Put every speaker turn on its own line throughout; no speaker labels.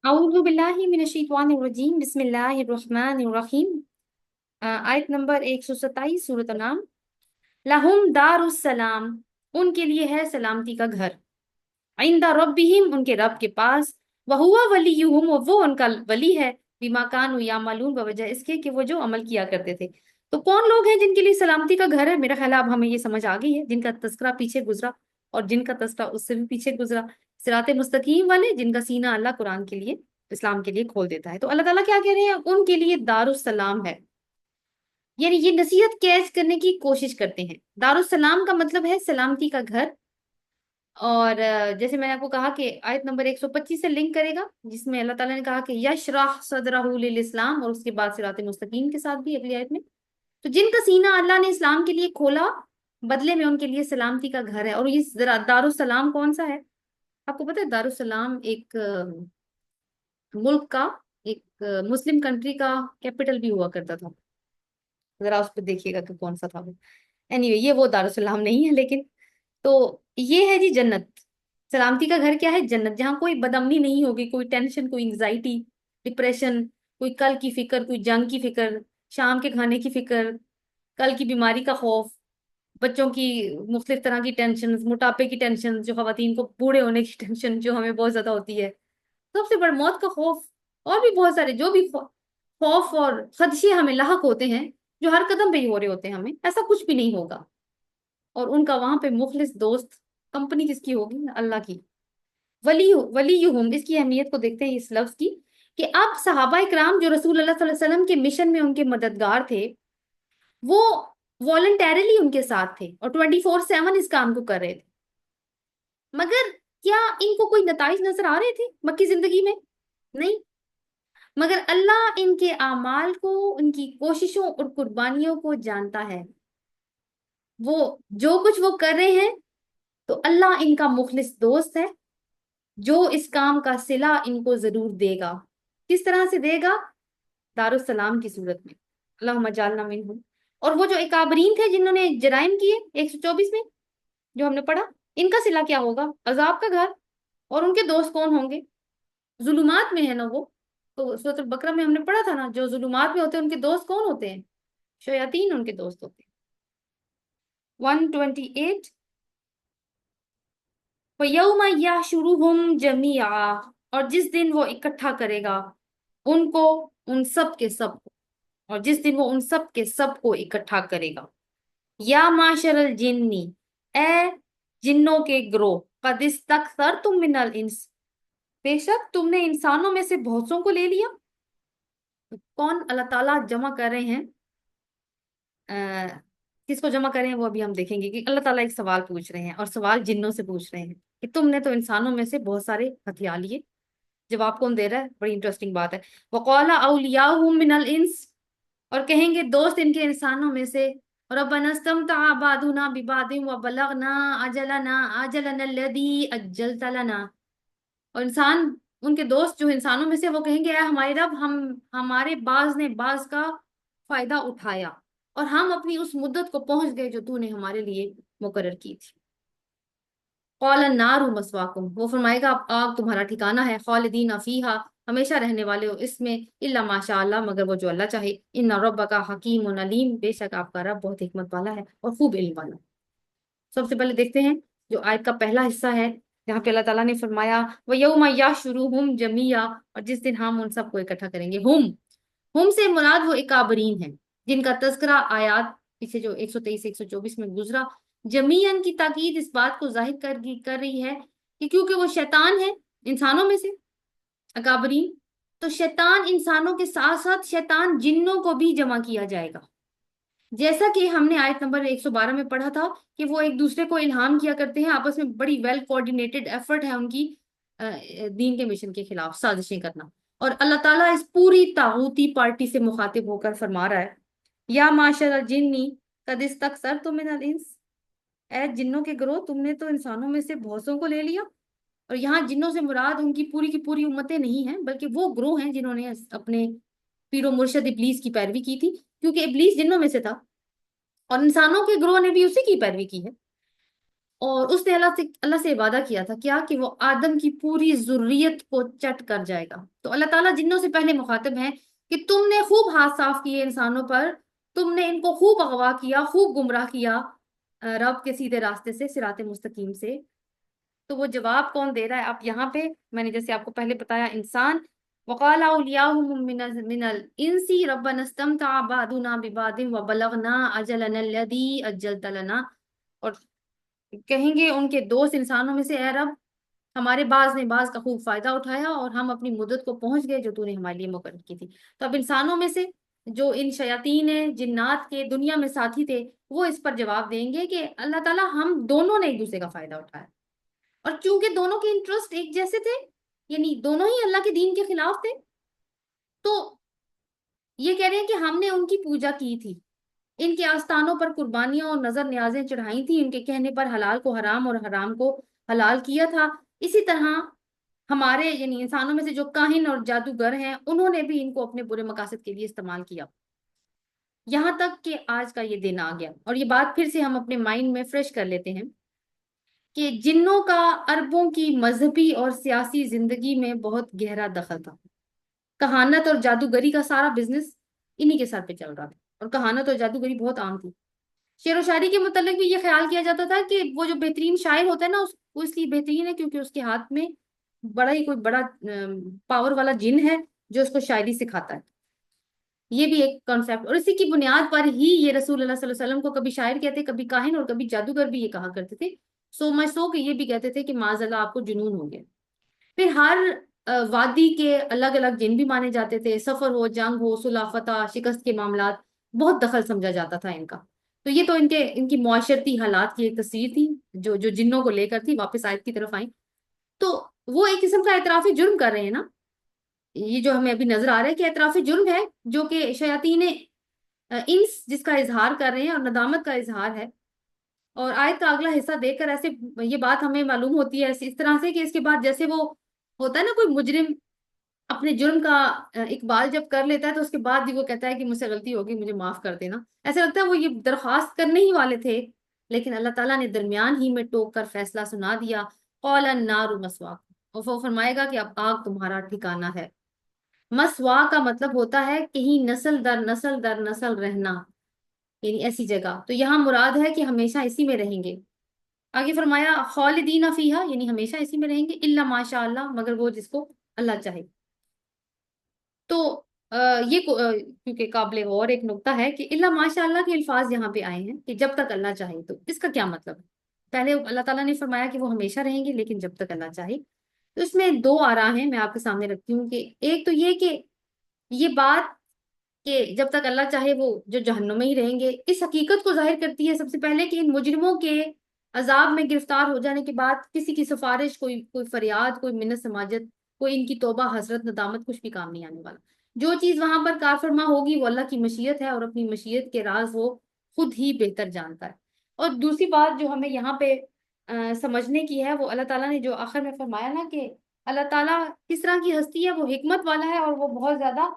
اعوذ باللہ من الشیطان الرجیم بسم اللہ الرحمن الرحیم۔ آیت نمبر 127 سورۃ انعام۔ لہم دار السلام، ان کے لیے ہے سلامتی کا گھر، عند ربہم، ان کے رب کے پاس، وہوا ولیہم، وہ ان کا ولی ہے، بما کانوا یعملون، بوجہ اس کے کہ وہ جو عمل کیا کرتے تھے۔ تو کون لوگ ہیں جن کے لیے سلامتی کا گھر ہے؟ میرا خیال ہے اب ہمیں یہ سمجھ آ گئی ہے، جن کا تذکرہ پیچھے گزرا اور جن کا تذکرہ اس سے بھی پیچھے گزرا، صراط مستقیم والے، جن کا سینہ اللہ قرآن کے لیے، اسلام کے لیے کھول دیتا ہے۔ تو اللہ تعالیٰ کیا کہہ رہے ہیں؟ ان کے لیے دار السلام ہے، یعنی یہ نصیحت کیچ کرنے کی کوشش کرتے ہیں۔ دار السلام کا مطلب ہے سلامتی کا گھر، اور جیسے میں نے آپ کو کہا کہ آیت نمبر 125 سے لنک کرے گا، جس میں اللہ تعالیٰ نے کہا کہ یشرح صدرہ للاسلام، اور اس کے بعد صراط مستقیم کے ساتھ بھی اگلی آیت میں۔ تو جن کا سینہ اللہ نے اسلام کے لیے کھولا، بدلے میں ان کے لیے سلامتی کا گھر ہے۔ اور یہ دار السلام کون سا ہے؟ آپ کو پتہ ہے دار السلام ایک ملک کا، ایک مسلم کنٹری کا کیپٹل بھی ہوا کرتا تھا۔ ذرا اس پہ دیکھیے گا کہ کون سا تھا وہ۔ اینی یہ وہ دار السلام نہیں ہے، لیکن تو یہ ہے جی جنت۔ سلامتی کا گھر کیا ہے؟ جنت، جہاں کوئی بدامنی نہیں ہوگی، کوئی ٹینشن، کوئی انگزائٹی، ڈپریشن، کوئی کل کی فکر، کوئی جنگ کی فکر، شام کے کھانے کی فکر، کل کی بیماری کا خوف، بچوں کی مختلف طرح کی ٹینشن، موٹاپے کی ٹینشن، جو خواتین کو بوڑھے ہونے کی ٹینشن جو ہمیں بہت زیادہ ہوتی ہے، سب سے بڑا موت کا خوف، اور بھی بہت سارے جو بھی خوف اور خدشے ہمیں لاحق ہوتے ہیں، جو ہر قدم پہ ہی ہو رہے ہوتے ہیں، ہمیں ایسا کچھ بھی نہیں ہوگا۔ اور ان کا وہاں پہ مخلص دوست، کمپنی کس کی ہوگی؟ اللہ کی۔ ولیہم، اس کی اہمیت کو دیکھتے ہیں اس لفظ کی، کہ اب صحابہ کرام جو رسول اللہ صلی اللہ علیہ وسلم کے مشن میں ان کے مددگار تھے، وہ والنٹیرلی ان کے ساتھ تھے اور 24/7 اس کام کو کر رہے تھے، مگر کیا ان کو کوئی نتائج نظر آ رہے تھے مکی زندگی میں؟ نہیں، مگر اللہ ان کے اعمال کو، ان کی کوششوں اور قربانیوں کو جانتا ہے۔ وہ جو کچھ وہ کر رہے ہیں، تو اللہ ان کا مخلص دوست ہے، جو اس کام کا صلہ ان کو ضرور دے گا۔ کس طرح سے دے گا؟ دار السلام کی صورت میں۔ اللہم اجعلنا منہم۔ اور وہ جو اکابرین تھے جنہوں نے جرائم کیے 124 میں، جو ہم نے پڑھا، ان کا صلہ کیا ہوگا؟ عذاب کا گھر۔ اور ان کے دوست کون ہوں گے؟ ظلمات میں ہے نا وہ، تو سورۃ البقرہ میں ہم نے پڑھا تھا نا، جو ظلمات میں ہوتے ہیں ان کے دوست کون ہوتے ہیں؟ شیاطین ان کے دوست ہوتے ہیں۔ 128۔ وَيَوْمَ يَحْشُرُهُمْ جَمِيعًا، اور جس دن وہ اکٹھا کرے گا ان کو، ان سب کے سب کو، اور جس دن وہ ان سب کے سب کو اکٹھا کرے گا۔ یا معاشر الجنی، اے جنوں کے گروہ، قد استکثرتم من الانس، بے شک تم نے انسانوں میں سے بہت سوں کو لے لیا۔ کون اللہ تعالیٰ جمع کر رہے ہیں؟ کس کو جمع کریں وہ ابھی ہم دیکھیں گے، کہ اللہ تعالیٰ ایک سوال پوچھ رہے ہیں، اور سوال جنوں سے پوچھ رہے ہیں کہ تم نے تو انسانوں میں سے بہت سارے ہتھیار لیے۔ جواب کون دے رہا ہے؟ بڑی انٹرسٹنگ بات ہے۔ وَقَالَ أَوْلِيَاؤُهُم مِّنَ الْإِنسِ، اور کہیں گے دوست ان کے انسانوں میں سے، رَبَّنَا اسْتَمْتَعَ بَعْضُنَا بِبَعْضٍ وَبَلَغْنَا أَجَلَنَا الَّذِي أَجَّلْتَ لَنَا، اور انسان، ان کے دوست جو انسانوں میں سے، وہ کہیں گے اے ہمارے رب، ہمارے بعض نے بعض کا فائدہ اٹھایا، اور ہم اپنی اس مدت کو پہنچ گئے جو تو نے ہمارے لیے مقرر کی تھی۔ قال النار مسواکم، وہ فرمائے گا اب آگ تمہارا ٹھکانہ ہے، خالدین فیہا، ہمیشہ رہنے والے ہو اس میں، الا ماشاء اللہ، مگر وہ جو اللہ چاہے، ان ربک حکیم علیم، بے شک آپ کا رب بہت حکمت والا ہے اور خوب علم والا۔ سب سے پہلے دیکھتے ہیں جو آیت کا پہلا حصہ ہے، جہاں پہ اللہ تعالیٰ نے فرمایا وَيَوْمَ يَحْشُرُهُمْ جَمِيعًا، اور جس دن ہم ان سب کو اکٹھا کریں گے۔ ہم سے مراد وہ اکابرین ہیں جن کا تذکرہ آیات پیچھے جو 123 124 میں گزرا، جمیعاً کی تاکید اس بات کو ظاہر کر رہی ہے کہ کیونکہ وہ شیطان ہے انسانوں میں سے، اکابرین، تو شیطان انسانوں کے ساتھ ساتھ شیطان جنوں کو بھی جمع کیا جائے گا، جیسا کہ ہم نے آیت نمبر 112 میں پڑھا تھا کہ وہ ایک دوسرے کو الہام کیا کرتے ہیں، آپس میں بڑی ویل کوآرڈینیٹڈ ایفرٹ ہے ان کی دین کے مشن کے خلاف سازشیں کرنا۔ اور اللہ تعالیٰ اس پوری طاغوتی پارٹی سے مخاطب ہو کر فرما رہا ہے یا معاشر الجنی قد استکثرتم من الانس، اے جنوں کے گروہ، تم نے تو انسانوں میں سے بہت سوں کو لے لیا۔ اور یہاں جنوں سے مراد ان کی پوری امتیں نہیں ہیں، بلکہ وہ گروہ ہیں جنہوں نے اپنے پیر و مرشد ابلیس کی پیروی کی تھی، کیونکہ ابلیس جنوں میں سے تھا، اور انسانوں کے گروہ نے بھی اسی کی پیروی کی ہے۔ اور اس نے اللہ سے وعدہ کیا تھا کیا کہ وہ آدم کی پوری ذریت کو چٹ کر جائے گا. تو اللہ تعالیٰ جنوں سے پہلے مخاطب ہیں کہ تم نے خوب ہاتھ صاف کیے انسانوں پر، تم نے ان کو خوب اغوا کیا، خوب گمراہ کیا رب کے سیدھے راستے سے، صراط مستقیم سے. تو وہ جواب کون دے رہا ہے؟ اب یہاں پہ میں نے جیسے آپ کو پہلے بتایا انسان، وقال اولیاؤہم من الانس ربنا استمتع بعضنا ببعض وبلغنا اجلنا الذی اجلت لنا. اور کہیں گے ان کے دوست انسانوں میں سے، اے رب ہمارے بعض نے بعض کا خوب فائدہ اٹھایا اور ہم اپنی مدت کو پہنچ گئے جو تو نے ہمارے لیے مقرر کی تھی. تو اب انسانوں میں سے جو ان شیاطین جنات کے دنیا میں ساتھی تھے وہ اس پر جواب دیں گے کہ اللہ تعالیٰ ہم دونوں نے ایک دوسرے کا فائدہ اٹھایا، اور چونکہ دونوں کے انٹرسٹ ایک جیسے تھے، یعنی دونوں ہی اللہ کے دین کے خلاف تھے، تو یہ کہہ رہے ہیں کہ ہم نے ان کی پوجا کی تھی، ان کے آستانوں پر قربانیاں اور نظر نیازیں چڑھائی تھیں، ان کے کہنے پر حلال کو حرام اور حرام کو حلال کیا تھا. اسی طرح ہمارے یعنی انسانوں میں سے جو کاہن اور جادوگر ہیں انہوں نے بھی ان کو اپنے برے مقاصد کے لیے استعمال کیا. یہاں تک کہ آج کا یہ دن آ گیا، اور یہ بات پھر سے ہم اپنے مائنڈ میں فریش کر لیتے ہیں کہ جنوں کا عربوں کی مذہبی اور سیاسی زندگی میں بہت گہرا دخل تھا. کہانت اور جادوگری کا سارا بزنس انہی کے ساتھ پہ چل رہا تھا، اور کہانت اور جادوگری بہت عام تھی. شعر و شاعری کے متعلق بھی یہ خیال کیا جاتا تھا کہ وہ جو بہترین شاعر ہوتا ہے نا وہ اس لیے بہترین ہے کیونکہ اس کے ہاتھ میں بڑا ہی کوئی بڑا پاور والا جن ہے جو اس کو شاعری سکھاتا ہے. یہ بھی ایک کانسیپٹ، اور اسی کی بنیاد پر ہی یہ رسول اللہ صلی اللہ علیہ وسلم کو کبھی شاعر کہتے، کبھی کاہن، اور کبھی جادوگر بھی یہ کہا کرتے تھے. سو مچ سو کہ یہ بھی کہتے تھے کہ معاذ اللہ آپ کو جنون ہو گیا. پھر ہر وادی کے الگ الگ جن بھی مانے جاتے تھے، سفر ہو، جنگ ہو، صلح فتح، شکست کے معاملات، بہت دخل سمجھا جاتا تھا ان کا. تو یہ تو ان کی معاشرتی حالات کی ایک تصویر تھی جو جنوں کو لے کر تھی. واپس آیت کی طرف آئیں تو وہ ایک قسم کا اعترافی جرم کر رہے ہیں نا، یہ جو ہمیں ابھی نظر آ رہا ہے کہ اعترافی جرم ہے جو کہ شیاطین انس جس کا اظہار کر رہے ہیں اور ندامت کا اظہار ہے. اور آیت کا اگلا حصہ دیکھ کر ایسے یہ بات ہمیں معلوم ہوتی ہے اس طرح سے کہ اس کے بعد جیسے وہ ہوتا ہے نا کوئی مجرم اپنے جرم کا اقبال جب کر لیتا ہے تو اس کے بعد بھی وہ کہتا ہے کہ مجھ سے غلطی ہوگی، مجھے معاف کر دینا. ایسا لگتا ہے وہ یہ درخواست کرنے ہی والے تھے، لیکن اللہ تعالیٰ نے درمیان ہی میں ٹوک کر فیصلہ سنا دیا. قال النار مسواکم، اور وہ فرمائے گا کہ اب آگ تمہارا ٹھکانہ ہے. مسوا کا مطلب ہوتا ہے کہیں نسل در نسل رہنا، یعنی ایسی جگہ. تو یہاں مراد ہے کہ ہمیشہ اسی میں رہیں گے. آگے فرمایا خالدین فیہا، یعنی ہمیشہ اسی میں رہیں گے، الا ماشاء اللہ، مگر وہ جس کو اللہ چاہے. تو یہ کیونکہ قابل غور ایک نقطہ ہے کہ الا ماشاء اللہ کے الفاظ یہاں پہ آئے ہیں کہ جب تک اللہ چاہے. تو اس کا کیا مطلب ہے؟ پہلے اللہ تعالیٰ نے فرمایا کہ وہ ہمیشہ رہیں گے لیکن جب تک اللہ چاہے. تو اس میں دو آراء ہیں، میں آپ کے سامنے رکھتی ہوں کہ ایک تو یہ کہ یہ بات کہ جب تک اللہ چاہے وہ جو جہنم میں ہی رہیں گے، اس حقیقت کو ظاہر کرتی ہے سب سے پہلے کہ ان مجرموں کے عذاب میں گرفتار ہو جانے کے بعد کسی کی سفارش، کوئی فریاد، کوئی منت سماجت، کوئی ان کی توبہ، حسرت، ندامت کچھ بھی کام نہیں آنے والا. جو چیز وہاں پر کار فرما ہوگی وہ اللہ کی مشیت ہے، اور اپنی مشیت کے راز وہ خود ہی بہتر جانتا ہے. اور دوسری بات جو ہمیں یہاں پہ سمجھنے کی ہے، وہ اللہ تعالیٰ نے جو آخر میں فرمایا نا کہ اللہ تعالیٰ کس طرح کی ہستی ہے، وہ حکمت والا ہے اور وہ بہت زیادہ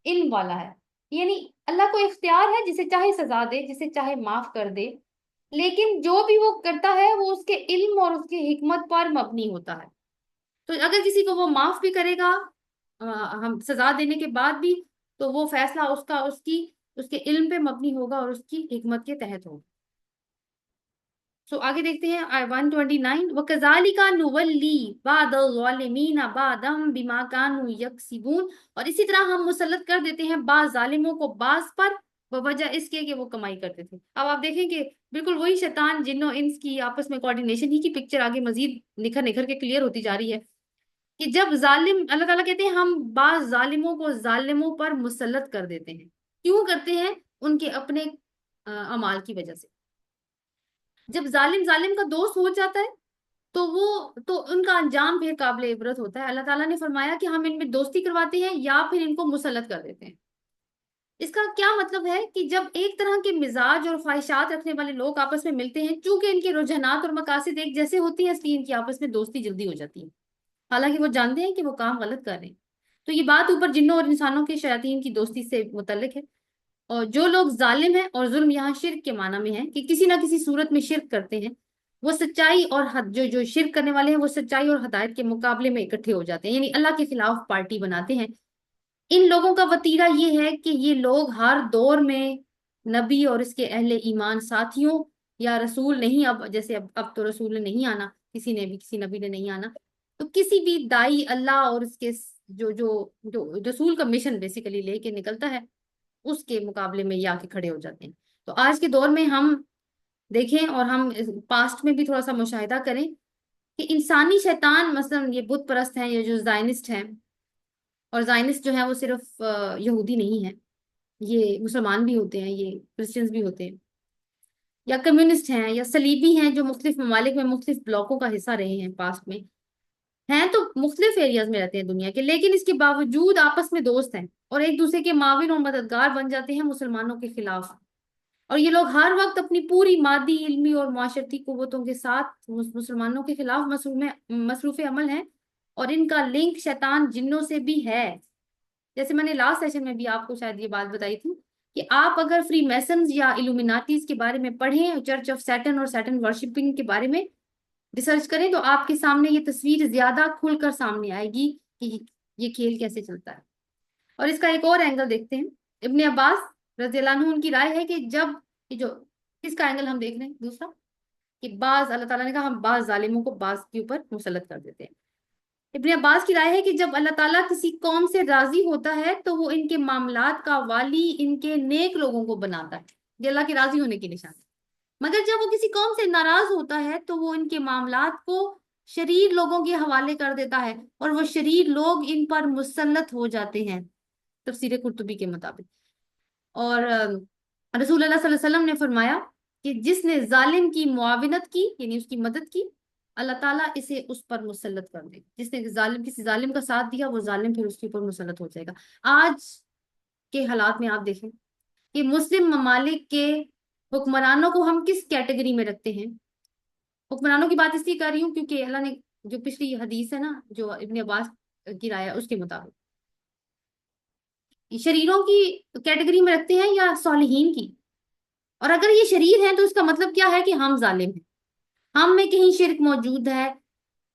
علم والا ہے. یعنی اللہ کو اختیار ہے جسے چاہے سزا دے، جسے چاہے معاف کر دے، لیکن جو بھی وہ کرتا ہے وہ اس کے علم اور اس کی حکمت پر مبنی ہوتا ہے. تو اگر کسی کو وہ معاف بھی کرے گا ہم سزا دینے کے بعد بھی، تو وہ فیصلہ اس کے علم پہ مبنی ہوگا اور اس کی حکمت کے تحت ہوگا. سو آگے دیکھتے ہیں 129 وَكَذَلِكَ نُوَلِّي بَعْضَ الظَّالِمِينَ بَعْضًا بِمَا كَانُوا يَكْسِبُونَ، اور اسی طرح ہم مسلط کر دیتے ہیں بعض ظالموں کو بعض پر بوجہ اس کے کہ وہ کمائی کرتے تھے. اب آپ دیکھیں کہ بالکل وہی شیطان جنوں انس کی آپس میں کوارڈینیشن ہی کی پکچر آگے مزید نکھر نکھر کے کلیئر ہوتی جا رہی ہے کہ جب ظالم، اللہ تعالیٰ کہتے ہیں ہم بعض ظالموں کو ظالموں پر مسلط کر دیتے ہیں. کیوں کرتے ہیں؟ ان کے اپنے اعمال کی وجہ سے. جب ظالم کا دوست ہو جاتا ہے تو ان کا انجام پھر قابل عبرت ہوتا ہے. اللہ تعالیٰ نے فرمایا کہ ہم ان میں دوستی کرواتے ہیں یا پھر ان کو مسلط کر دیتے ہیں. اس کا کیا مطلب ہے کہ جب ایک طرح کے مزاج اور خواہشات رکھنے والے لوگ آپس میں ملتے ہیں، چونکہ ان کے رجحانات اور مقاصد ایک جیسے ہوتی ہیں، اس لیے ان کی آپس میں دوستی جلدی ہو جاتی ہے، حالانکہ وہ جانتے ہیں کہ وہ کام غلط کر رہے ہیں. تو یہ بات اوپر جنوں اور انسانوں کے شیاطین کی دوستی سے متعلق ہے. اور جو لوگ ظالم ہیں، اور ظلم یہاں شرک کے معنی میں ہے کہ کسی نہ کسی صورت میں شرک کرتے ہیں، وہ سچائی اور جو جو شرک کرنے والے ہیں وہ سچائی اور ہدایت کے مقابلے میں اکٹھے ہو جاتے ہیں، یعنی اللہ کے خلاف پارٹی بناتے ہیں۔ ان لوگوں کا وتیرہ یہ ہے کہ یہ لوگ ہر دور میں نبی اور اس کے اہل ایمان ساتھیوں یا رسول نہیں، اب جیسے اب تو رسول نے نہیں آنا، کسی نے بھی کسی نبی نے نہیں آنا، تو کسی بھی دائی اللہ اور اس کے جو جو جو رسول کا مشن بیسیکلی لے کے نکلتا ہے اس کے مقابلے میں یہ آ کے کھڑے ہو جاتے ہیں۔ تو آج کے دور میں ہم دیکھیں اور ہم پاسٹ میں بھی تھوڑا سا مشاہدہ کریں کہ انسانی شیطان مثلا یہ بت پرست ہیں، یہ جو زائنسٹ ہیں، اور زائنسٹ جو ہیں وہ صرف یہودی نہیں ہیں، یہ مسلمان بھی ہوتے ہیں، یہ کرسچنز بھی ہوتے ہیں، یا کمیونسٹ ہیں، یا صلیبی ہیں جو مختلف ممالک میں مختلف بلاکوں کا حصہ رہے ہیں پاسٹ میں، ہیں تو مختلف ایریاز میں رہتے ہیں دنیا کے، لیکن اس کے باوجود آپس میں دوست ہیں اور ایک دوسرے کے معاون اور مددگار بن جاتے ہیں مسلمانوں کے خلاف۔ اور یہ لوگ ہر وقت اپنی پوری مادی، علمی اور معاشرتی قوتوں کے ساتھ مسلمانوں کے خلاف مصروف عمل ہیں، اور ان کا لنک شیطان جنوں سے بھی ہے۔ جیسے میں نے لاسٹ سیشن میں بھی آپ کو شاید یہ بات بتائی تھی کہ آپ اگر فری میسنز یا illuminatis کے بارے میں پڑھیں، چرچ آف سیٹن اور سیٹن ورشپنگ کے بارے میں ریسرچ کریں، تو آپ کے سامنے یہ تصویر زیادہ کھل کر سامنے آئے گی کہ یہ کھیل کیسے چلتا ہے۔ اور اس کا ایک اور اینگل دیکھتے ہیں، ابن عباس رضی اللہ عنہ ان کی رائے ہے کہ جب یہ جو اس کا اینگل ہم دیکھ رہے ہیں دوسرا، کہ بعض اللہ تعالیٰ نے کہا ہم بعض ظالموں کو بعض کے اوپر مسلط کر دیتے ہیں۔ ابن عباس کی رائے ہے کہ جب اللہ تعالیٰ کسی قوم سے راضی ہوتا ہے تو وہ ان کے معاملات کا والی ان کے نیک لوگوں کو بناتا ہے، یہ اللہ کے راضی ہونے کی نشان ہے۔ مگر جب وہ کسی قوم سے ناراض ہوتا ہے تو وہ ان کے معاملات کو شریر لوگوں کے حوالے کر دیتا ہے اور وہ شریر لوگ ان پر مسلط ہو جاتے ہیں، تفسیر قرطبی کے مطابق۔ اور رسول اللہ صلی اللہ علیہ وسلم نے فرمایا کہ جس نے ظالم کی معاونت کی یعنی اس کی مدد کی، اللہ تعالیٰ اسے اس پر مسلط کر دے۔ جس نے کسی ظالم کا ساتھ دیا، وہ ظالم پھر اس کے اوپر مسلط ہو جائے گا۔ آج کے حالات میں آپ دیکھیں کہ مسلم ممالک کے حکمرانوں کو ہم کس کیٹیگری میں رکھتے ہیں؟ حکمرانوں کی بات اس لیے کر رہی ہوں کیونکہ اللہ نے جو پچھلی حدیث ہے نا جو ابن عباس کی رائے ہے اس کے مطابق شریروں کی کیٹیگری میں رکھتے ہیں یا صالحین کی؟ اور اگر یہ شریر ہیں تو اس کا مطلب کیا ہے کہ ہم ظالم ہیں، ہم میں کہیں شرک موجود ہے،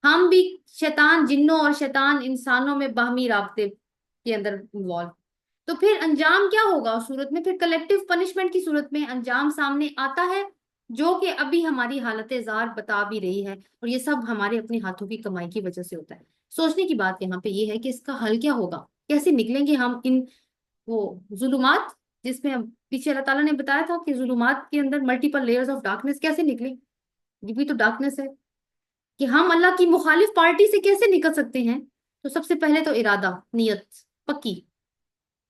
ہم بھی شیطان جنوں اور شیطان انسانوں میں باہمی رابطے کے اندر انوالو۔ تو پھر انجام کیا ہوگا اس صورت میں؟ پھر کلیکٹیو پنشمنٹ کی صورت میں انجام سامنے آتا ہے جو کہ ابھی ہماری حالت زار بتا بھی رہی ہے، اور یہ سب ہمارے اپنے ہاتھوں کی کمائی کی وجہ سے ہوتا ہے۔ سوچنے کی بات یہاں پہ یہ ہے کہ اس کا حل کیا ہوگا، کیسے نکلیں گے ہم ان وہ ظلمات جس میں پیچھے اللہ تعالیٰ نے بتایا تھا کہ ظلمات کے اندر ملٹیپل لیئرز آف ڈارکنیس، کیسے نکلیں؟ یہ بھی تو ڈارکنیس ہے کہ ہم اللہ کی مخالف پارٹی سے کیسے نکل سکتے ہیں؟ تو سب سے پہلے تو ارادہ، نیت، پکی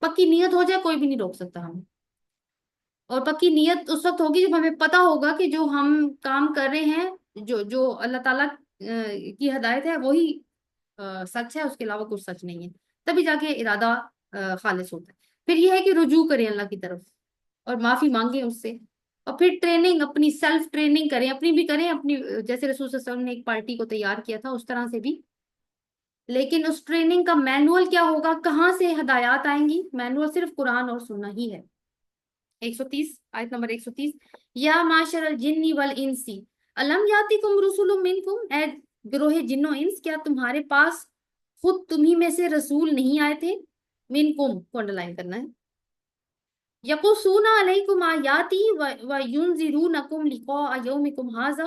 پکی نیت ہو جائے کوئی بھی نہیں روک سکتا ہمیں۔ اور پکی نیت اس وقت ہوگی جب ہمیں پتا ہوگا کہ جو ہم کام کر رہے ہیں، جو جو اللہ تعالیٰ کی ہدایت ہے وہی سچ ہے، اس کے علاوہ کچھ سچ نہیں ہے، تبھی جا کے ارادہ خالص ہوتا ہے۔ پھر یہ ہے کہ رجوع کریں اللہ کی طرف اور معافی مانگیں اس سے، اور پھر ٹریننگ، اپنی سیلف ٹریننگ کریں، اپنی بھی کریں، اپنی جیسے رسول صلی اللہ علیہ وسلم نے ایک پارٹی کو تیار کیا تھا اس طرح سے بھی۔ لیکن اس ٹریننگ کا مینول کیا ہوگا، کہاں سے ہدایات آئیں گی؟ مینول صرف قرآن اور سننا ہی ہے۔ 130 آیت نمبر 130، یا معاشر الجن والانس الم یاتکم رسول منکم، اے گروہ جن و انس کیا تمہارے پاس خود تمہیں میں سے رسول نہیں آئے تھے؟ منکم کو انڈرلائن کرنا ہے۔ یقصون علیکم آیاتی وینذرونکم لقاء یومکم ھذا،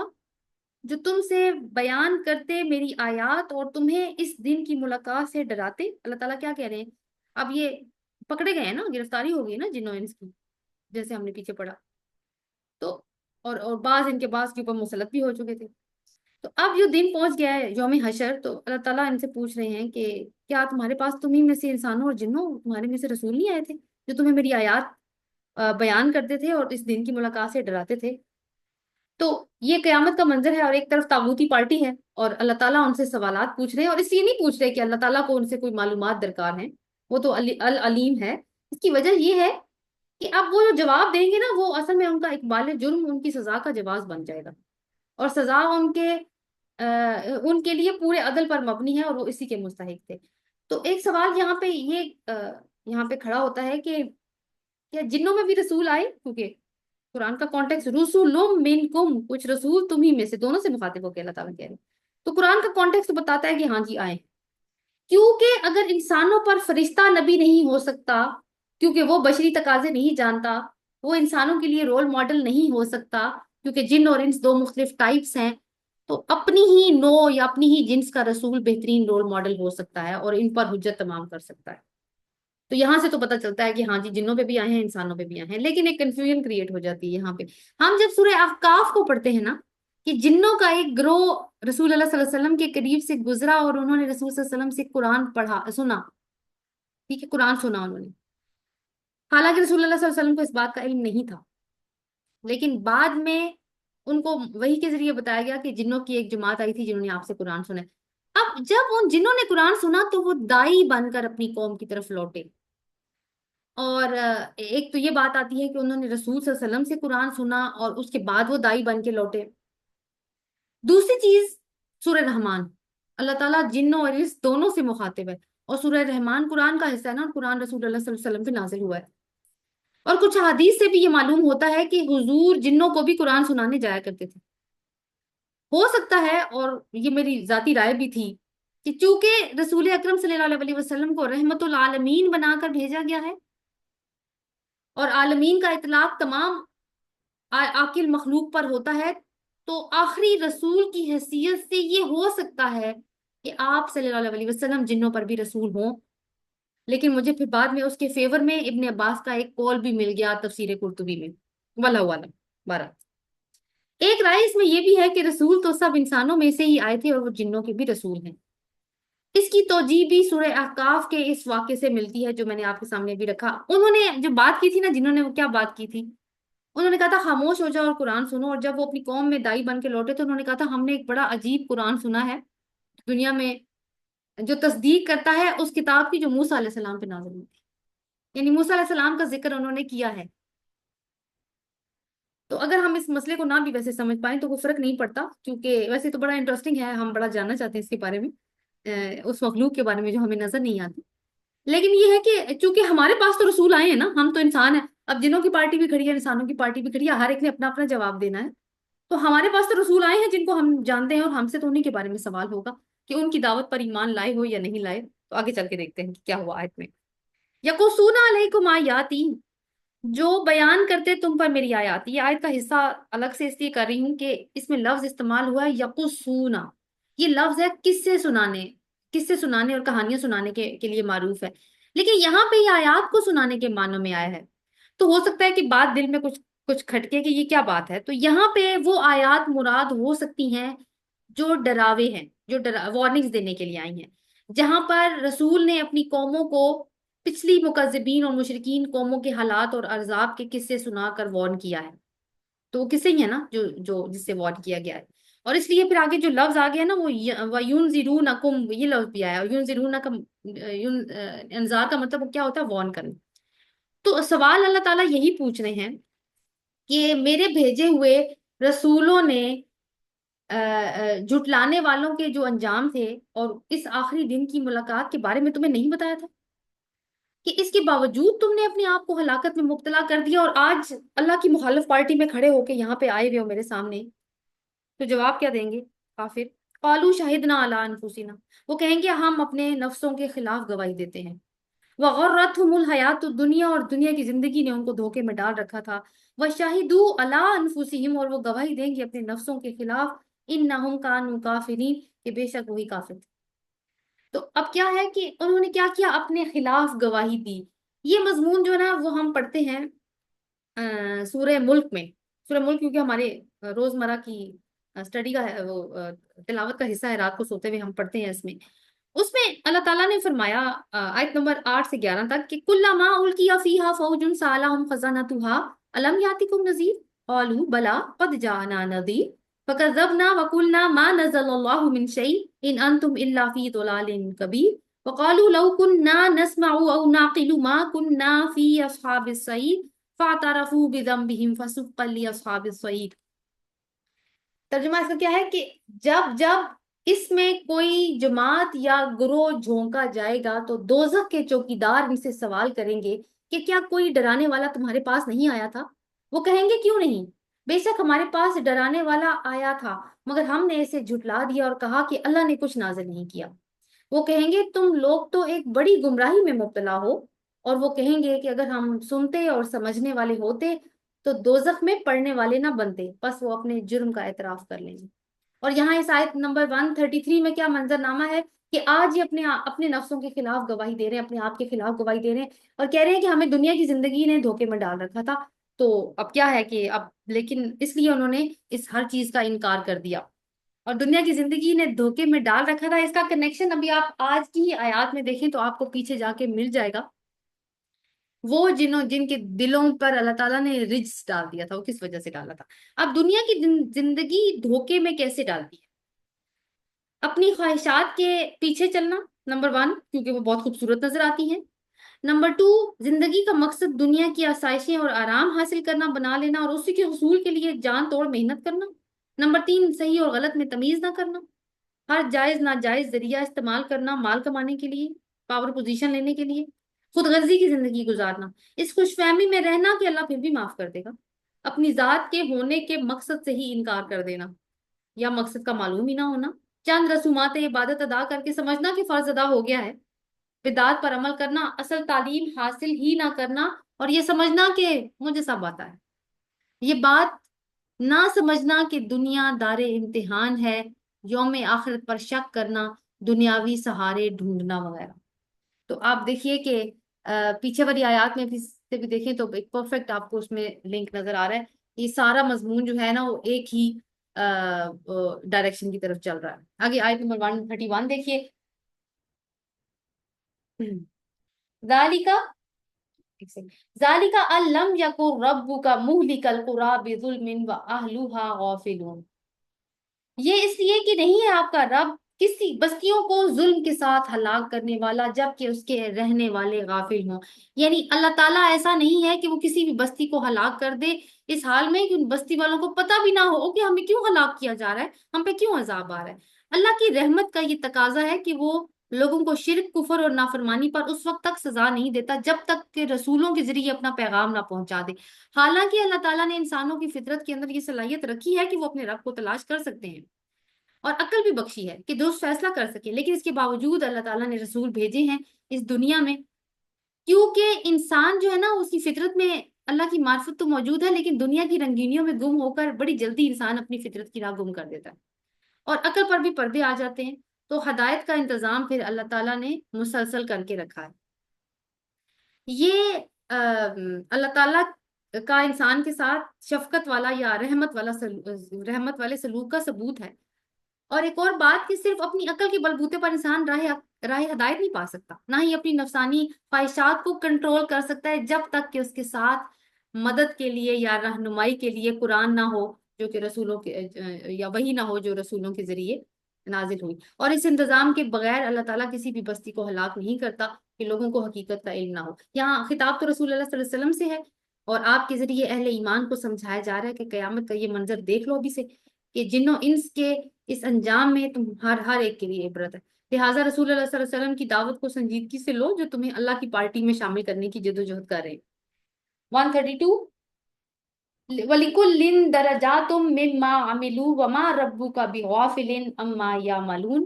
جو تم سے بیان کرتے میری آیات اور تمہیں اس دن کی ملاقات سے ڈراتے۔ اللہ تعالیٰ کیا کہہ رہے ہیں؟ اب یہ پکڑے گئے ہیں نا، گرفتاری ہو گئی نا جنوں انس کی، جیسے ہم نے پیچھے پڑھا تو، اور بعض ان کے بعض کے اوپر مسلط بھی ہو چکے تھے۔ تو اب جو دن پہنچ گیا ہے یوم حشر، تو اللہ تعالیٰ ان سے پوچھ رہے ہیں کہ کیا تمہارے پاس تمہیں میں سے انسانوں اور جنوں تمہارے میں سے رسول نہیں آئے تھے جو تمہیں میری آیات بیان کرتے تھے اور اس دن کی ملاقات سے ڈراتے تھے؟ تو یہ قیامت کا منظر ہے، اور ایک طرف طاغوتی پارٹی ہے اور اللہ تعالیٰ ان سے سوالات پوچھ رہے ہیں، اور اس لیے نہیں پوچھ رہے کہ اللہ تعالیٰ کو ان سے کوئی معلومات درکار ہیں، وہ تو العلیم ہے۔ اس کی وجہ یہ ہے کہ اب وہ جو جواب دیں گے نا وہ اصل میں ان کا اقبال جرم، ان کی سزا کا جواز بن جائے گا، اور سزا ان کے لیے پورے عدل پر مبنی ہے اور وہ اسی کے مستحق تھے۔ تو ایک سوال یہاں پہ یہاں پہ کھڑا ہوتا ہے کہ کیا جنوں میں بھی رسول آئے؟ کیونکہ قرآن کا کانٹیکس رسولم منکم، کچھ رسول تم ہی میں سے، دونوں سے مخاطب ہو کے اللہ تعالیٰ کہہ رہے ہیں. تو قرآن کا کانٹیکس تو بتاتا ہے کہ ہاں جی آئے، کیونکہ اگر انسانوں پر فرشتہ نبی نہیں ہو سکتا، کیونکہ وہ بشری تقاضے نہیں جانتا، وہ انسانوں کے لیے رول ماڈل نہیں ہو سکتا، کیونکہ جن اور انس دو مختلف ٹائپس ہیں، تو اپنی ہی نو یا اپنی ہی جنس کا رسول بہترین رول ماڈل ہو سکتا ہے اور ان پر حجت تمام کر سکتا ہے. تو یہاں سے تو پتہ چلتا ہے کہ ہاں جی جنوں پہ بھی آئے ہیں، انسانوں پہ بھی آئے ہیں. لیکن ایک کنفیوژن کریٹ ہو جاتی ہے یہاں پہ. ہم جب سورہ احقاف کو پڑھتے ہیں نا، کہ جنوں کا ایک گروہ رسول اللہ صلی اللہ علیہ وسلم کے قریب سے گزرا اور انہوں نے رسول صلی اللہ علیہ وسلم سے قرآن پڑھا سنا، ٹھیک ہے، قرآن سنا انہوں نے، حالانکہ رسول اللہ صلی اللہ علیہ وسلم کو اس بات کا علم نہیں تھا، لیکن بعد میں ان کو وحی کے ذریعے بتایا گیا کہ جنوں کی ایک جماعت آئی تھی جنہوں نے آپ سے قرآن سنا. اب جب ان جنوں نے قرآن سنا تو وہ دائی بن کر اپنی قوم کی طرف لوٹے. اور ایک تو یہ بات آتی ہے کہ انہوں نے رسول صلی اللہ علیہ وسلم سے قرآن سنا اور اس کے بعد وہ دائی بن کے لوٹے. دوسری چیز، سورہ رحمان، اللہ تعالیٰ جنوں اور انس دونوں سے مخاطب ہے، اور سورہ رحمان قرآن کا حصہ ہے نا، قرآن رسول اللہ صلی اللہ علیہ وسلم پہ نازل ہوا ہے. اور کچھ حدیث سے بھی یہ معلوم ہوتا ہے کہ حضور جنوں کو بھی قرآن سنانے جایا کرتے تھے. ہو سکتا ہے، اور یہ میری ذاتی رائے بھی تھی، کہ چونکہ رسول اکرم صلی اللہ علیہ وسلم کو رحمت العالمین بنا کر بھیجا گیا ہے، اور عالمین کا اطلاق تمام عاقل مخلوق پر ہوتا ہے، تو آخری رسول کی حیثیت سے یہ ہو سکتا ہے کہ آپ صلی اللہ علیہ وسلم جنوں پر بھی رسول ہوں. لیکن مجھے پھر بعد میں اس کے فیور میں ابن عباس کا ایک قول بھی مل گیا تفسیر قرطبی میں، واللہ اعلم. بارہ ایک رائے اس میں یہ بھی ہے کہ رسول تو سب انسانوں میں سے ہی آئے تھے اور وہ جنوں کے بھی رسول ہیں. اس کی توجیہ بھی سورہ احقاف کے اس واقعے سے ملتی ہے جو میں نے آپ کے سامنے بھی رکھا. انہوں نے جو بات کی تھی نا، جنہوں نے وہ کیا بات کی تھی، انہوں نے کہا تھا خاموش ہو جاؤ اور قرآن سنو. اور جب وہ اپنی قوم میں دائی بن کے لوٹے تو انہوں نے کہا تھا ہم نے ایک بڑا عجیب قرآن سنا ہے دنیا میں، جو تصدیق کرتا ہے اس کتاب کی جو موسیٰ علیہ السلام پہ نازل ہوئی تھی. یعنی موسیٰ علیہ السلام کا ذکر انہوں نے کیا ہے. تو اگر ہم اس مسئلے کو نہ بھی ویسے سمجھ پائیں تو کوئی فرق نہیں پڑتا، کیونکہ ویسے تو بڑا انٹرسٹنگ ہے، ہم بڑا جاننا چاہتے ہیں اس کے بارے میں، اس مخلوق کے بارے میں جو ہمیں نظر نہیں آتی. لیکن یہ ہے کہ چونکہ ہمارے پاس تو رسول آئے ہیں نا، ہم تو انسان ہیں. اب جنوں کی پارٹی بھی کھڑی ہے، انسانوں کی پارٹی بھی کھڑی ہے، ہر ایک نے اپنا اپنا جواب دینا ہے. تو ہمارے پاس تو رسول آئے ہیں جن کو ہم جانتے ہیں، اور ہم سے تو انہیں کے بارے میں سوال ہوگا کہ ان کی دعوت پر ایمان لائے ہو یا نہیں لائے. تو آگے چل کے دیکھتے ہیں کہ کیا ہوا آیت میں. یقصون علیکم آیاتی، جو بیان کرتے تم پر میری آیات. یہ آیت کا حصہ الگ سے اس لیے کر رہی ہوں کہ اس میں لفظ استعمال ہوا ہے یقصونا. یہ لفظ ہے کس سے سنانے اور کہانیاں سنانے کے لیے معروف ہے، لیکن یہاں پہ یہ آیات کو سنانے کے معنوں میں آیا ہے. تو ہو سکتا ہے کہ بات دل میں کچھ کچھ کھٹکے کہ یہ کیا بات ہے. تو یہاں پہ وہ آیات مراد ہو سکتی ہیں جو ڈراوے ہیں، جو وارننگز دینے کے لیے آئی ہیں، جہاں پر رسول نے اپنی قوموں کو پچھلی مکذبین اور مشرکین قوموں کے حالات اور عذاب کے قصے سنا کر وارن کیا ہے. تو وہ قصے ہی ہے نا جو جس سے وارن کیا گیا ہے. اور اس لیے پھر آگے جو لفظ آ گیا نا وہ وَيُنذِرُونَكُمْ، یہ لفظ بھی آیا. انذار کا مطلب کیا ہوتا ہے؟ وارن کرنا. تو سوال اللہ تعالیٰ یہی پوچھ رہے ہیں کہ میرے بھیجے ہوئے رسولوں نے جھٹلانے والوں کے جو انجام تھے اور اس آخری دن کی ملاقات کے بارے میں تمہیں نہیں بتایا تھا، کہ اس کے باوجود تم نے اپنے آپ کو ہلاکت میں مبتلا کر دیا اور آج اللہ کی مخالف پارٹی میں کھڑے ہو کے یہاں پہ آئے ہوئے ہو میرے سامنے. تو جواب کیا دیں گے کافر؟ قالوا شہدنا علی انفسنا، وہ کہیں گے ہم اپنے نفسوں کے خلاف گواہی دیتے ہیں. وغرتهم الحیات الدنیا، اور دنیا کی زندگی نے ان کو دھوکے میں ڈال رکھا تھا. وشہدوا علی انفسہم، اور وہ گواہی دیں گے اپنے نفسوں کے خلاف، انہم کانوا کافرین، کہ بے شک وہی کافر تھے. تو اب کیا ہے کہ انہوں نے کیا کیا؟ اپنے خلاف گواہی دی. یہ مضمون جو ہے نا وہ ہم پڑھتے ہیں سورہ ملک میں. سورہ ملک کیونکہ ہمارے روزمرہ کی اسٹڈی کا ہے، وہ تلاوت کا حصہ ہے، رات کو سوتے ہوئے ہم پڑھتے ہیں. اس میں اللہ تعالیٰ نے فرمایا آیت نمبر 8 سے 11 تک کہ کلما القی فیہا فوج سالہم خزنتها الم یاتکم نذیر قالوا بلی قد جاءنا نذیر فکذبنا وقلنا ما نزل اللہ من شیء ان انتم الا فی ضلال کبیر وقالوا لو كنا نسمع او نعقل ما كنا في اصحاب السعیر فاعترفوا بذنبهم فسحقا لاصحاب السعیر. ترجمہ اس کا کیا ہے کہ جب جب اس میں کوئی جماعت یا گروہ جھونکا جائے گا تو دوزخ کے چوکیدار ان سے سوال کریں گے کہ کیا کوئی ڈرانے والا تمہارے پاس نہیں آیا تھا؟ وہ کہیں گے کیوں نہیں، بے شک ہمارے پاس ڈرانے والا آیا تھا مگر ہم نے اسے جھٹلا دیا اور کہا کہ اللہ نے کچھ نازل نہیں کیا۔ وہ کہیں گے تم لوگ تو ایک بڑی گمراہی میں مبتلا ہو، اور وہ کہیں گے کہ اگر ہم سنتے اور سمجھنے والے ہوتے تو دوزخ میں پڑنے والے نہ بنتے، بس وہ اپنے جرم کا اعتراف کر لیں گے۔ اور یہاں اس آیت نمبر 133 میں کیا منظر نامہ ہے کہ آج یہ اپنے نفسوں کے خلاف گواہی دے رہے ہیں، اپنے آپ کے خلاف گواہی دے رہے ہیں، اور کہہ رہے ہیں کہ ہمیں دنیا کی زندگی نے دھوکے میں ڈال رکھا تھا۔ تو اب کیا ہے کہ اب لیکن اس لیے انہوں نے اس ہر چیز کا انکار کر دیا، اور دنیا کی زندگی نے دھوکے میں ڈال رکھا تھا۔ اس کا کنیکشن ابھی آپ آج کی ہی آیات میں دیکھیں تو آپ کو پیچھے جا کے مل جائے گا۔ وہ جن کے دلوں پر اللہ تعالیٰ نے رجس ڈال دیا تھا، وہ کس وجہ سے ڈالا تھا؟ اب دنیا کی زندگی دھوکے میں کیسے ڈالتی ہے؟ اپنی خواہشات کے پیچھے چلنا، نمبر 1، کیونکہ وہ بہت خوبصورت نظر آتی ہیں۔ نمبر 2، زندگی کا مقصد دنیا کی آسائشیں اور آرام حاصل کرنا بنا لینا اور اسی کے حصول کے لیے جان توڑ محنت کرنا۔ نمبر 3، صحیح اور غلط میں تمیز نہ کرنا، ہر جائز ناجائز ذریعہ استعمال کرنا مال کمانے کے لیے، پاور پوزیشن لینے کے لیے، خود غرضی کی زندگی گزارنا، اس خوش فہمی میں رہنا کہ اللہ پھر بھی معاف کر دے گا، اپنی ذات کے ہونے کے مقصد سے ہی انکار کر دینا یا مقصد کا معلوم ہی نہ ہونا، چند رسومات عبادت ادا کر کے سمجھنا کہ فرض ادا ہو گیا ہے، بدعات پر عمل کرنا، اصل تعلیم حاصل ہی نہ کرنا اور یہ سمجھنا کہ مجھے سب آتا ہے، یہ بات نہ سمجھنا کہ دنیا دار امتحان ہے، یوم آخرت پر شک کرنا، دنیاوی سہارے ڈھونڈنا وغیرہ۔ تو آپ دیکھیے کہ پیچھے والی آیات میں بھی سے بھی دیکھیں تو ایک پرفیکٹ آپ کو اس میں لنک نظر آ رہا ہے۔ یہ سارا مضمون جو ہے نا وہ ایک ہی ڈائریکشن کی طرف چل رہا ہے۔ آگے آیت نمبر 131 دیکھیے، ذالکا ذالکا الم یکن ربک مہلک القری بظلم واہلھا غافلون، یہ اس لیے کہ نہیں ہے آپ کا رب کسی بستیوں کو ظلم کے ساتھ ہلاک کرنے والا جبکہ اس کے رہنے والے غافل ہوں۔ یعنی اللہ تعالیٰ ایسا نہیں ہے کہ وہ کسی بھی بستی کو ہلاک کر دے اس حال میں کہ ان بستی والوں کو پتہ بھی نہ ہو کہ ہمیں کیوں ہلاک کیا جا رہا ہے، ہم پہ کیوں عذاب آ رہا ہے۔ اللہ کی رحمت کا یہ تقاضا ہے کہ وہ لوگوں کو شرک، کفر اور نافرمانی پر اس وقت تک سزا نہیں دیتا جب تک کہ رسولوں کے ذریعے اپنا پیغام نہ پہنچا دے۔ حالانکہ اللہ تعالیٰ نے انسانوں کی فطرت کے اندر یہ صلاحیت رکھی ہے کہ وہ اپنے رب کو تلاش کر سکتے ہیں اور عقل بھی بخشی ہے کہ درست فیصلہ کر سکے، لیکن اس کے باوجود اللہ تعالیٰ نے رسول بھیجے ہیں اس دنیا میں، کیونکہ انسان جو ہے نا اس کی فطرت میں اللہ کی معرفت تو موجود ہے لیکن دنیا کی رنگینیوں میں گم ہو کر بڑی جلدی انسان اپنی فطرت کی راہ گم کر دیتا ہے اور عقل پر بھی پردے آ جاتے ہیں۔ تو ہدایت کا انتظام پھر اللہ تعالیٰ نے مسلسل کر کے رکھا ہے۔ یہ اللہ تعالیٰ کا انسان کے ساتھ شفقت والا یا رحمت والے سلوک کا ثبوت ہے۔ اور ایک اور بات کہ صرف اپنی عقل کے بلبوتے پر انسان راہ ہدایت نہیں پا سکتا، نہ ہی اپنی نفسانی خواہشات کو کنٹرول کر سکتا ہے جب تک کہ اس کے ساتھ مدد کے لیے یا رہنمائی کے لیے قرآن نہ ہو جو کہ رسولوں کے یا وہی نہ ہو جو رسولوں کے ذریعے نازل ہوئی۔ اور اس انتظام کے بغیر اللہ تعالیٰ کسی بھی بستی کو ہلاک نہیں کرتا کہ لوگوں کو حقیقت کا علم نہ ہو۔ یہاں خطاب تو رسول اللہ صلی اللہ علیہ وسلم سے ہے اور آپ کے ذریعے اہل ایمان کو سمجھایا جا رہا ہے کہ قیامت کا یہ منظر دیکھ لو ابھی سے کہ جنوں انس کے اس انجام میں تم ہر ایک کے لیے عبرت ہے، لہٰذا رسول اللہ صلی اللہ علیہ وسلم کی دعوت کو سنجیدگی سے لو جو تمہیں اللہ کی پارٹی میں شامل کرنے کی جدوجہد کر رہے ہیں۔ 132 وَلِكُلٍّ دَرَجَاتٌ مِّمَّا عَمِلُوا وَمَا رَبُّكَ بِغَافِلٍ عَمَّا يَعْمَلُونَ،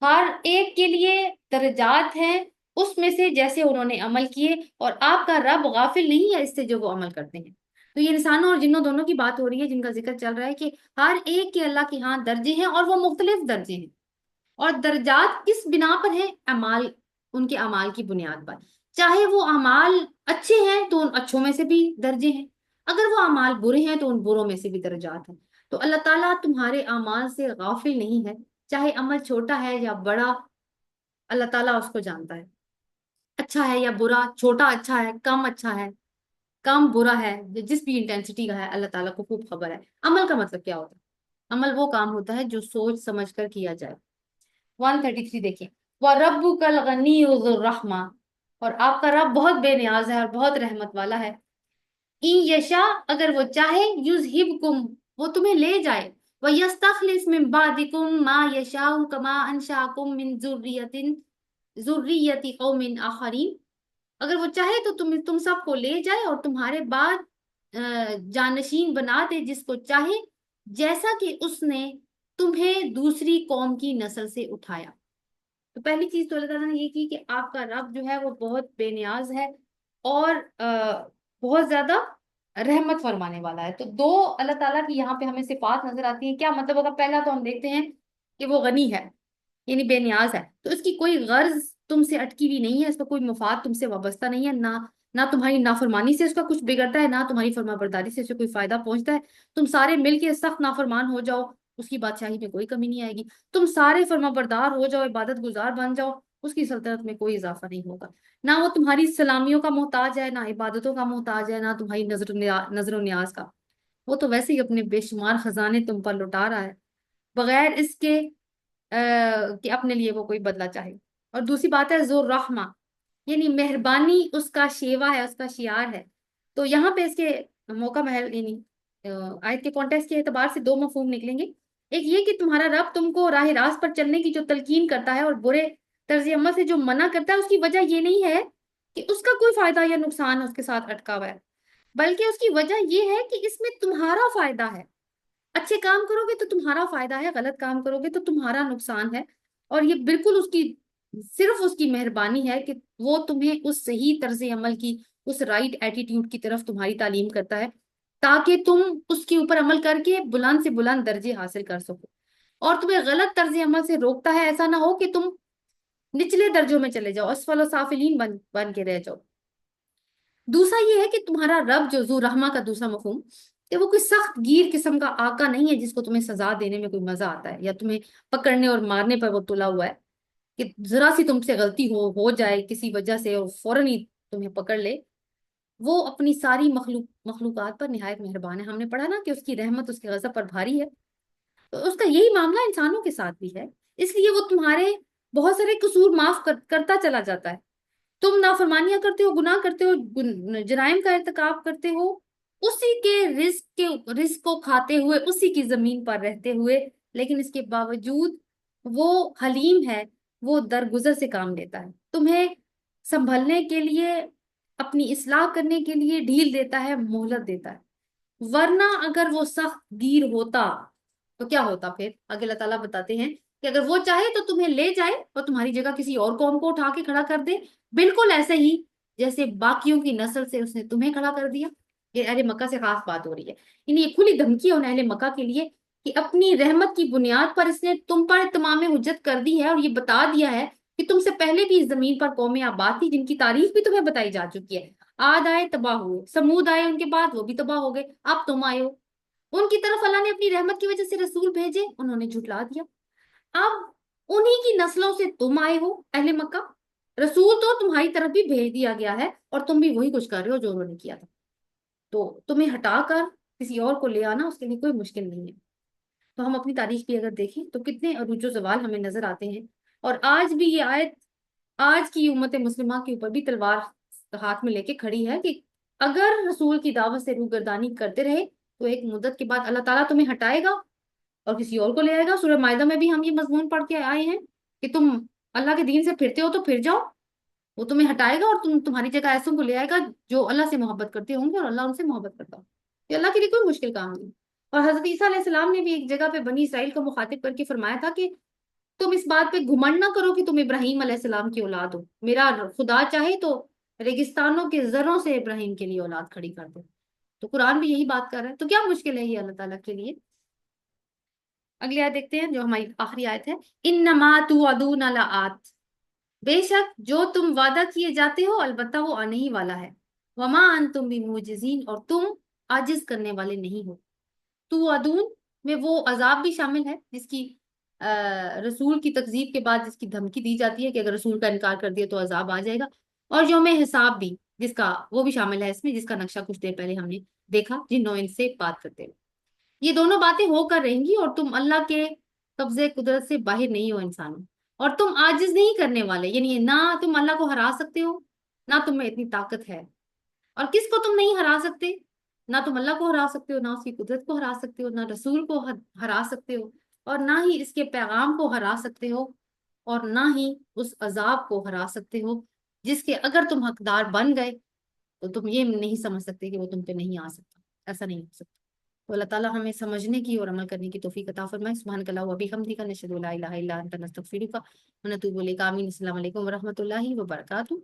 ہر ایک کے لیے درجات ہیں اس میں سے جیسے انہوں نے عمل کیے اور آپ کا رب غافل نہیں ہے اس سے جو وہ عمل کرتے ہیں۔ تو یہ انسانوں اور جنوں دونوں کی بات ہو رہی ہے جن کا ذکر چل رہا ہے کہ ہر ایک کے اللہ کے ہاں درجے ہیں اور وہ مختلف درجے ہیں، اور درجات کس بنا پر ہیں؟ اعمال، ان کے اعمال کی بنیاد پر، چاہے وہ اعمال اچھے ہیں تو ان اچھوں میں سے بھی درجے ہیں، اگر وہ اعمال برے ہیں تو ان بروں میں سے بھی درجات ہیں۔ تو اللہ تعالیٰ تمہارے اعمال سے غافل نہیں ہے، چاہے عمل چھوٹا ہے یا بڑا، اللہ تعالیٰ اس کو جانتا ہے، اچھا ہے یا برا، چھوٹا اچھا ہے، کم اچھا ہے، کم برا ہے، جس بھی انٹینسٹی کا ہے اللہ تعالیٰ کو خوب خبر ہے۔ عمل کا مطلب کیا ہوتا ہے؟ عمل وہ کام ہوتا ہے جو سوچ سمجھ کر کیا جائے۔ 133 دیکھیں، وَرَبُّكَ الْغَنِيُّ ذُو الرَّحْمَةِ، اور آپ کا رب بہت بے نیاز ہے اور بہت رحمت والا ہے۔ اِن یشا، اگر وہ چاہے، یذہبکم، وہ تمہیں لے جائے، وَیَسْتَخْلِصْ مِن بَعْدِکم مَا یشاء کما انشأکم من ذریۃ قوم آخرین، اگر وہ چاہے تو تم سب کو لے جائے اور تمہارے بعد جانشین بنا دے جس کو چاہے، جیسا کہ اس نے تمہیں دوسری قوم کی نسل سے اٹھایا۔ تو پہلی چیز تو اللہ تعالیٰ نے یہ کی کہ آپ کا رب جو ہے وہ بہت بے نیاز ہے اور بہت زیادہ رحمت فرمانے والا ہے۔ تو دو اللہ تعالیٰ کی یہاں پہ ہمیں صفات نظر آتی ہیں۔ کیا مطلب ہوگا؟ پہلا تو ہم دیکھتے ہیں کہ وہ غنی ہے، یعنی بے نیاز ہے، تو اس کی کوئی غرض تم سے اٹکی ہوئی نہیں ہے، اس کا کوئی مفاد تم سے وابستہ نہیں ہے، نہ تمہاری نافرمانی سے اس کا کچھ بگڑتا ہے، نہ تمہاری فرما برداری سے اسے کوئی فائدہ پہنچتا ہے۔ تم سارے مل کے سخت نافرمان ہو جاؤ، اس کی بادشاہی میں کوئی کمی نہیں آئے گی۔ تم سارے فرما بردار ہو جاؤ، عبادت گزار بن جاؤ، اس کی سلطنت میں کوئی اضافہ نہیں ہوگا۔ نہ وہ تمہاری سلامیوں کا محتاج ہے، نہ عبادتوں کا محتاج ہے، نہ تمہاری نظر و نیاز کا۔ وہ تو ویسے ہی اپنے بے شمار خزانے تم پر لوٹا رہا ہے، بغیر اس کے کہ اپنے لیے وہ کوئی بدلہ چاہے۔ اور دوسری بات ہے ذو رحمہ، یعنی مہربانی اس کا شیوا ہے، اس کا شیار ہے۔ تو یہاں پہ اس کے موقع محل، یعنی آیت کے کانٹیکسٹ کے اعتبار سے دو مفہوم نکلیں گے۔ ایک یہ کہ تمہارا رب تم کو راہ راست پر چلنے کی جو تلقین کرتا ہے اور برے طرز عمل سے جو منع کرتا ہے، اس کی وجہ یہ نہیں ہے کہ اس کا کوئی فائدہ یا نقصان اس کے ساتھ اٹکا ہوا ہے، بلکہ اس کی وجہ یہ ہے کہ اس میں تمہارا فائدہ ہے۔ اچھے کام کرو گے تو تمہارا فائدہ ہے، غلط کام کرو گے تو تمہارا نقصان ہے۔ اور یہ بالکل اس کی، صرف اس کی مہربانی ہے کہ وہ تمہیں اس صحیح طرز عمل کی، اس رائٹ ایٹیٹیوڈ کی طرف تمہاری تعلیم کرتا ہے، تاکہ تم اس کے اوپر عمل کر کے بلند سے بلند درجے حاصل کر سکو۔ اور تمہیں غلط طرز عمل سے روکتا ہے، ایسا نہ ہو کہ تم نچلے درجوں میں چلے جاؤ، اسفل و سافلین بن کے رہ جاؤ۔ دوسرا یہ ہے کہ تمہارا رب جو ذو رحمہ کا دوسرا مفہوم، کہ وہ کوئی سخت گیر قسم کا آقا نہیں ہے جس کو تمہیں سزا دینے میں کوئی مزہ آتا ہے، یا تمہیں پکڑنے اور مارنے پر وہ تلا ہوا ہے کہ ذرا سی تم سے غلطی ہو جائے کسی وجہ سے اور فوراً ہی تمہیں پکڑ لے۔ وہ اپنی ساری مخلوقات پر نہایت مہربان ہے۔ ہم نے پڑھا نا کہ اس کی رحمت اس کے غضب پر بھاری ہے، تو اس کا یہی معاملہ انسانوں کے ساتھ بھی ہے۔ اس لیے وہ تمہارے بہت سارے قصور معاف کرتا چلا جاتا ہے۔ تم نافرمانیاں کرتے ہو، گناہ کرتے ہو، جرائم کا ارتکاب کرتے ہو، اسی کے رزق کو کھاتے ہوئے، اسی کی زمین پر رہتے ہوئے، لیکن اس کے باوجود وہ حلیم ہے، وہ درگزر سے کام لیتا ہے، تمہیں سنبھلنے کے لیے، اپنی اصلاح کرنے کے لیے ڈھیل دیتا ہے، مہلت دیتا ہے۔ ورنہ اگر وہ سخت گیر ہوتا تو کیا ہوتا؟ پھر آگے اللہ تعالیٰ بتاتے ہیں کہ اگر وہ چاہے تو تمہیں لے جائے اور تمہاری جگہ کسی اور قوم کو اٹھا کے کھڑا کر دے، بالکل ایسے ہی جیسے باقیوں کی نسل سے اس نے تمہیں کھڑا کر دیا۔ یہ اہل مکہ سے خاص بات ہو رہی ہے، یعنی یہ کھلی دھمکی ہے ان اہل مکہ کے لیے کہ اپنی رحمت کی بنیاد پر اس نے تم پر تمام حجت کر دی ہے، اور یہ بتا دیا ہے کہ تم سے پہلے بھی اس زمین پر قومیں آباد تھی جن کی تاریخ بھی تمہیں بتائی جا چکی ہے۔ عاد آئے، تباہ ہوئے، سمود آئے ان کے بعد، وہ بھی تباہ ہو گئے، اب تم آئے ہو۔ ان کی طرف اللہ نے اپنی رحمت کی وجہ سے رسول بھیجے، انہوں نے جھٹلا دیا۔ اب انہی کی نسلوں سے تم آئے ہو اہل مکہ، رسول تو تمہاری طرف بھی بھیج دیا گیا ہے، اور تم بھی وہی کچھ کر رہے ہو جو انہوں نے کیا تھا۔ تو تمہیں ہٹا کر کسی اور کو لے آنا اس کے لیے کوئی مشکل نہیں ہے۔ تو ہم اپنی تاریخ بھی اگر دیکھیں تو کتنے عروج و زوال ہمیں نظر آتے ہیں، اور آج بھی یہ آیت آج کی امت مسلمہ کے اوپر بھی تلوار ہاتھ میں لے کے کھڑی ہے کہ اگر رسول کی دعوت سے روگردانی کرتے رہے تو ایک مدت کے بعد اللہ تعالیٰ تمہیں ہٹائے گا اور کسی اور کو لے آئے گا۔ سورہ مائدہ میں بھی ہم یہ مضمون پڑھ کے آئے ہیں کہ تم اللہ کے دین سے پھرتے ہو تو پھر جاؤ، وہ تمہیں ہٹائے گا اور تمہاری جگہ ایسوں کو لے آئے گا جو اللہ سے محبت کرتے ہوں گے اور اللہ ان سے محبت کرتا ہو۔ یہ اللہ کے لیے کوئی مشکل کام نہیں۔ اور حضرت عیسیٰ علیہ السلام نے بھی ایک جگہ پہ بنی اسرائیل کو مخاطب کر کے فرمایا تھا کہ تم اس بات پہ گھمنڈ نہ کرو کہ تم ابراہیم علیہ السلام کی اولاد ہو، میرا خدا چاہے تو ریگستانوں کے زروں سے ابراہیم کے لیے اولاد کھڑی کر دے۔ تو قرآن بھی یہی بات کر رہا ہے، تو کیا مشکل ہے یہ اللہ تعالیٰ کے لیے؟ اگلی آیت دیکھتے ہیں جو ہماری آخری آیت ہے، انما توعدون لآت، بے شک جو تم وعدہ کیے جاتے ہو البتہ وہ آنے ہی والا ہے، وما انتم بمعجزین، اور تم عاجز کرنے والے نہیں ہو۔ توعدون میں وہ عذاب بھی شامل ہے جس کی رسول کی تکذیب کے بعد جس کی دھمکی دی جاتی ہے کہ اگر رسول کا انکار کر دیا تو عذاب آ جائے گا، اور یوم حساب بھی جس کا وہ بھی شامل ہے اس میں، جس کا نقشہ کچھ دیر پہلے ہم نے دیکھا جن ان سے بات کرتے ہوئے۔ یہ دونوں باتیں ہو کر رہیں گی اور تم اللہ کے قبضے قدرت سے باہر نہیں ہو انسانوں، اور تم عاجز نہیں کرنے والے، یعنی نہ تم اللہ کو ہرا سکتے ہو، نہ تم میں اتنی طاقت ہے۔ اور کس کو تم نہیں ہرا سکتے؟ نہ تم اللہ کو ہرا سکتے ہو، نہ اس کی قدرت کو ہرا سکتے ہو، نہ رسول کو ہرا سکتے ہو، اور نہ ہی اس کے پیغام کو ہرا سکتے ہو، اور نہ ہی اس عذاب کو ہرا سکتے ہو جس کے اگر تم حقدار بن گئے تو تم یہ نہیں سمجھ سکتے کہ وہ تم پہ نہیں آ سکتا۔ ایسا نہیں ہو سکتا. تو اللہ تعالیٰ ہمیں سمجھنے کی اور عمل کرنے کی توفیق عطا فرمائے. سبحانک اللہم و بحمدک نشہد ان لا الہ الا انت نستغفرک و نتوب الیک. آمین. السلام علیکم و رحمۃ اللہ وبرکاتہ.